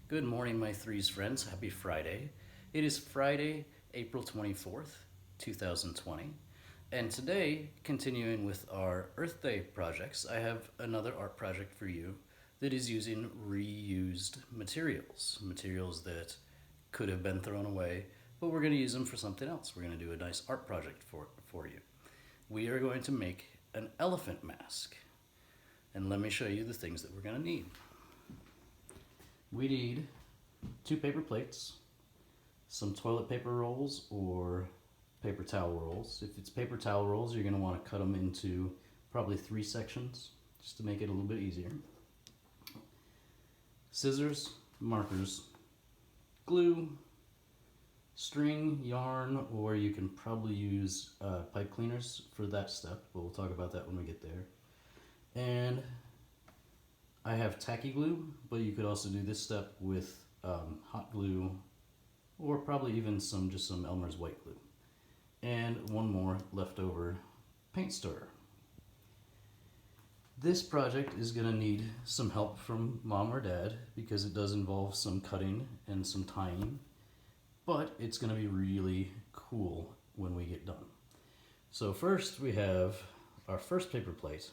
Good morning, my threes friends. Happy Friday. It is Friday, April 24th, 2020. And today, continuing with our Earth Day projects, I have another art project for you that is using reused materials. Materials that could have been thrown away, but we're going to use them for something else. We're going to do a nice art project for you. We are going to make an elephant mask. And let me show you the things that we're going to need. We need 2 paper plates, some toilet paper rolls or paper towel rolls. If it's paper towel rolls, you're going to want to cut them into probably 3 sections just to make it a little bit easier. Scissors, markers, glue, string, yarn, or you can probably use pipe cleaners for that step, but we'll talk about that when we get there. And I have tacky glue, but you could also do this step with hot glue, or probably even some Elmer's white glue. And one more leftover paint stirrer. This project is going to need some help from mom or dad because it does involve some cutting and some tying, but it's going to be really cool when we get done. So first we have our first paper plate.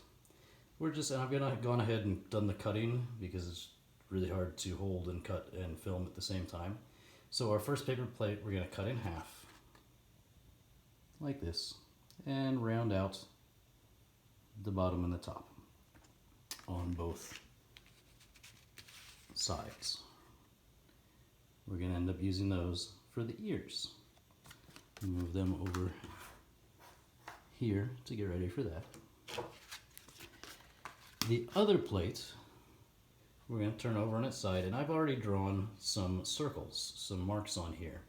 I've gone ahead and done the cutting because it's really hard to hold and cut and film at the same time. So our first paper plate we're going to cut in half like this and round out the bottom and the top on both sides. We're going to end up using those for the ears. Move them over here to get ready for that. The other plate we're going to turn over on its side, and I've already drawn some circles, some marks on here,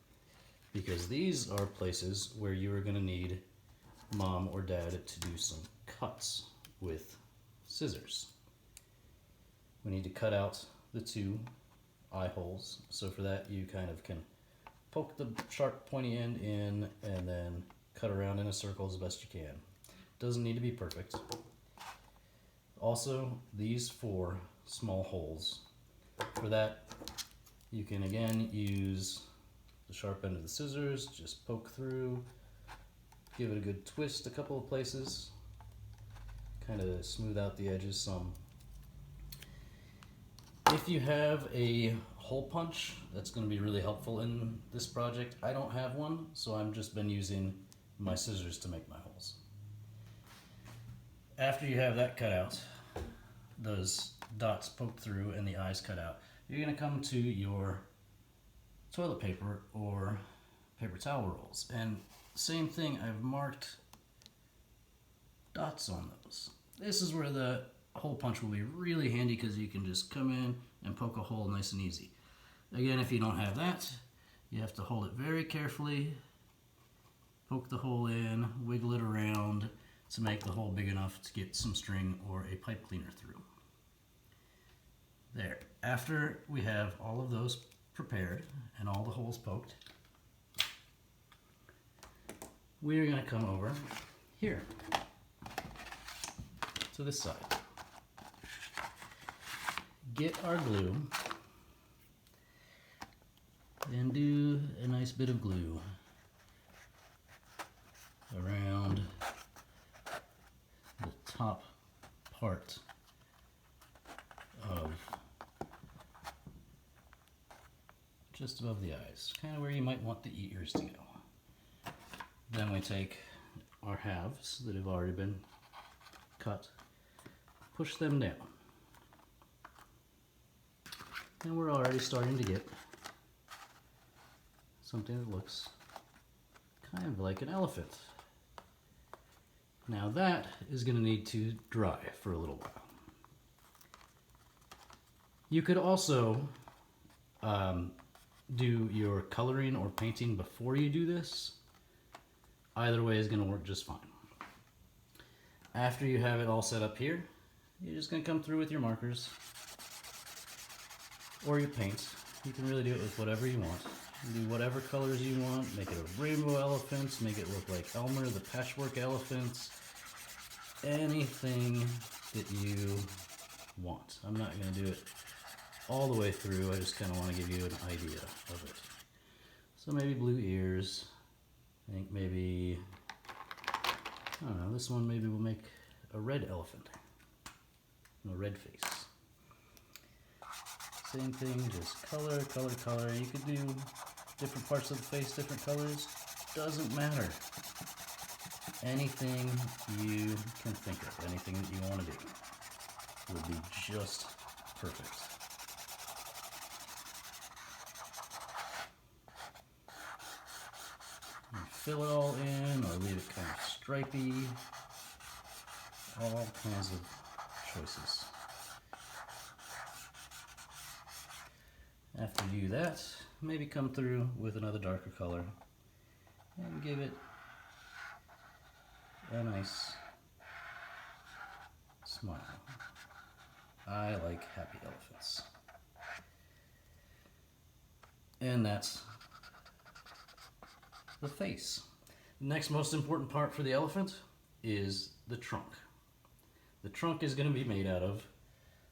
because these are places where you are going to need mom or dad to do some cuts with scissors. We need to cut out the 2 eye holes, so for that you kind of can poke the sharp pointy end in and then cut around in a circle as best you can. Doesn't need to be perfect. Also, these 4 small holes. For that, you can again use the sharp end of the scissors, just poke through, give it a good twist a couple of places, kind of smooth out the edges some. If you have a hole punch, that's going to be really helpful in this project. I don't have one, so I've just been using my scissors to make my holes. After you have that cut out, those dots poked through and the eyes cut out, you're going to come to your toilet paper or paper towel rolls. And same thing, I've marked dots on those. This is where the hole punch will be really handy because you can just come in and poke a hole nice and easy. Again, if you don't have that, you have to hold it very carefully, poke the hole in, wiggle it around to make the hole big enough to get some string or a pipe cleaner through. There. After we have all of those prepared and all the holes poked, we are going to come over here to this side. Get our glue and do a nice bit of glue around the top part of just above the eyes, kind of where you might want the ears to go. Then we take our halves that have already been cut, push them down, and we're already starting to get something that looks kind of like an elephant. Now that is going to need to dry for a little while. You could also do your coloring or painting before you do this. Either way is going to work just fine. After you have it all set up here, you're just going to come through with your markers or your paint. You can really do it with whatever you want. Do whatever colors you want. Make it a rainbow elephant, make it look like Elmer the patchwork elephant. Anything that you want. I'm not going to do it all the way through. I just kind of want to give you an idea of it. So maybe blue ears. I think maybe, I don't know, this one maybe we'll make a red elephant. A red face. Same thing, just color, color, color. You could do different parts of the face, different colors. Doesn't matter. Anything you can think of, anything that you want to do would be just perfect. You fill it all in or leave it kind of stripy. All kinds of choices. After you do that, maybe come through with another darker color and give it a nice smile. I like happy elephants. And that's the face. The next most important part for the elephant is the trunk. The trunk is going to be made out of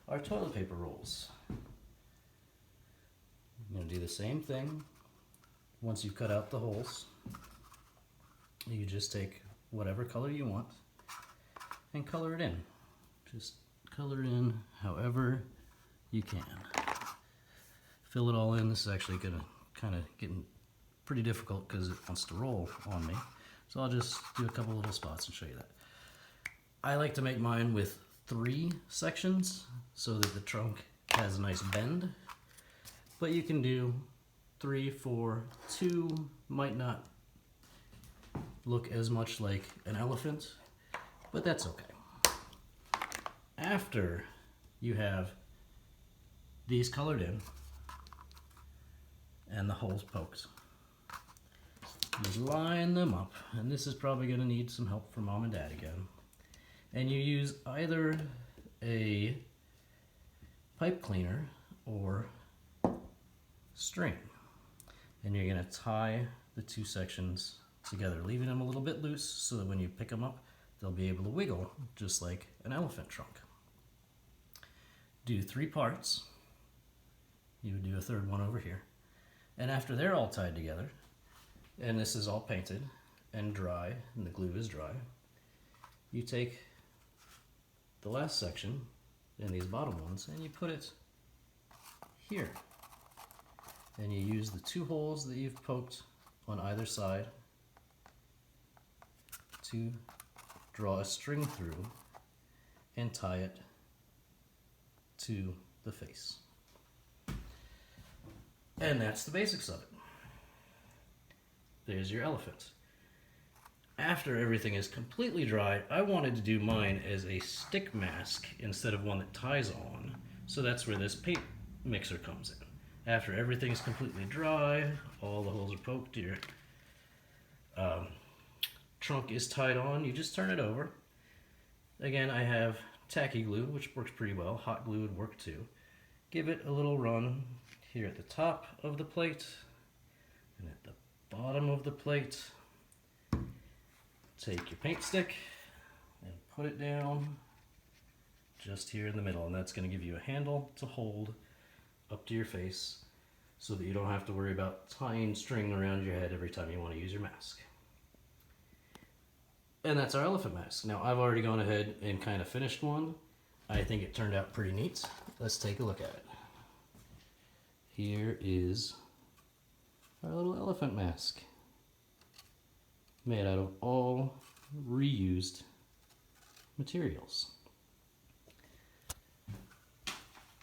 our toilet paper rolls. I'm going to do the same thing. Once you've cut out the holes, you just take whatever color you want and color it in. Just color in however you can. Fill it all in. This is actually going to kind of getting pretty difficult because it wants to roll on me. So I'll just do a couple little spots and show you that. I like to make mine with 3 sections so that the trunk has a nice bend. But you can do 3, 4, 2 might not look as much like an elephant, but that's okay. After you have these colored in and the holes poked, just line them up, and this is probably going to need some help from mom and dad again. And you use either a pipe cleaner or string, and you're going to tie the 2 sections together, leaving them a little bit loose so that when you pick them up they'll be able to wiggle just like an elephant trunk. Do 3 parts. You would do a 3rd one over here, and after they're all tied together and this is all painted and dry and the glue is dry, you take the last section and these bottom ones and you put it here. And you use the 2 holes that you've poked on either side to draw a string through and tie it to the face. And that's the basics of it. There's your elephant. After everything is completely dried, I wanted to do mine as a stick mask instead of one that ties on. So that's where this paint mixer comes in. After everything is completely dry, all the holes are poked, your trunk is tied on, you just turn it over. Again, I have tacky glue, which works pretty well. Hot glue would work too. Give it a little run here at the top of the plate and at the bottom of the plate. Take your paint stick and put it down just here in the middle, and that's going to give you a handle to hold up to your face so that you don't have to worry about tying string around your head every time you want to use your mask. And that's our elephant mask. Now I've already gone ahead and kind of finished one. I think it turned out pretty neat. Let's take a look at it. Here is our little elephant mask, made out of all reused materials.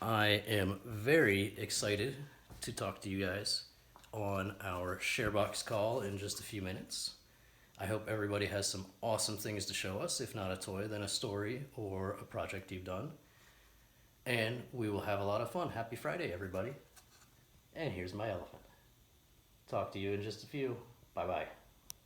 I am very excited to talk to you guys on our ShareBox call in just a few minutes. I hope everybody has some awesome things to show us, if not a toy, then a story or a project you've done. And we will have a lot of fun. Happy Friday, everybody. And here's my elephant. Talk to you in just a few. Bye-bye.